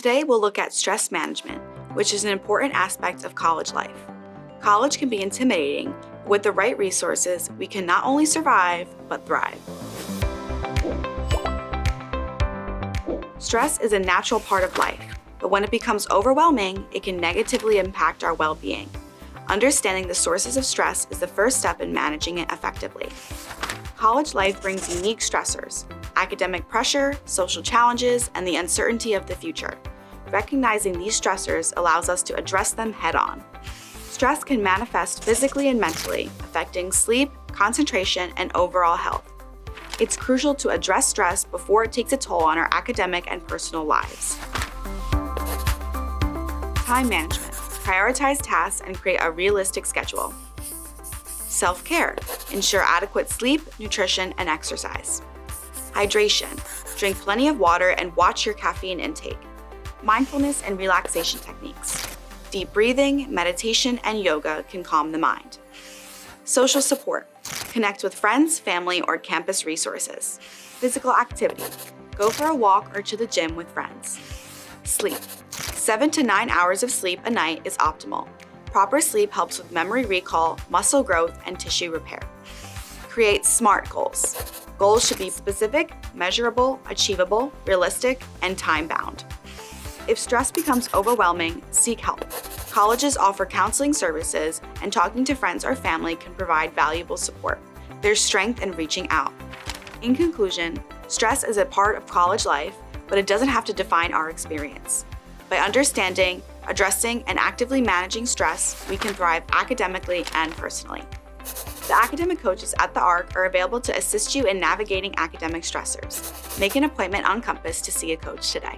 Today we'll look at stress management, which is an important aspect of college life. College can be intimidating, but with the right resources, we can not only survive, but thrive. Stress is a natural part of life, but when it becomes overwhelming, it can negatively impact our well-being. Understanding the sources of stress is the first step in managing it effectively. College life brings unique stressors: academic pressure, social challenges, and the uncertainty of the future. Recognizing these stressors allows us to address them head-on. Stress can manifest physically and mentally, affecting sleep, concentration, and overall health. It's crucial to address stress before it takes a toll on our academic and personal lives. Time management. Prioritize tasks and create a realistic schedule. Self-care. Ensure adequate sleep, nutrition, and exercise. Hydration. Drink plenty of water and watch your caffeine intake. Mindfulness and relaxation techniques. Deep breathing, meditation, and yoga can calm the mind. Social support. Connect with friends, family, or campus resources. Physical activity. Go for a walk or to the gym with friends. Sleep. 7 to 9 hours of sleep a night is optimal. Proper sleep helps with memory recall, muscle growth, and tissue repair. Create SMART goals. Goals should be specific, measurable, achievable, realistic, and time-bound. If stress becomes overwhelming, seek help. Colleges offer counseling services, and talking to friends or family can provide valuable support. There's strength in reaching out. In conclusion, stress is a part of college life, but it doesn't have to define our experience. By understanding, addressing, and actively managing stress, we can thrive academically and personally. The academic coaches at the ARC are available to assist you in navigating academic stressors. Make an appointment on campus to see a coach today.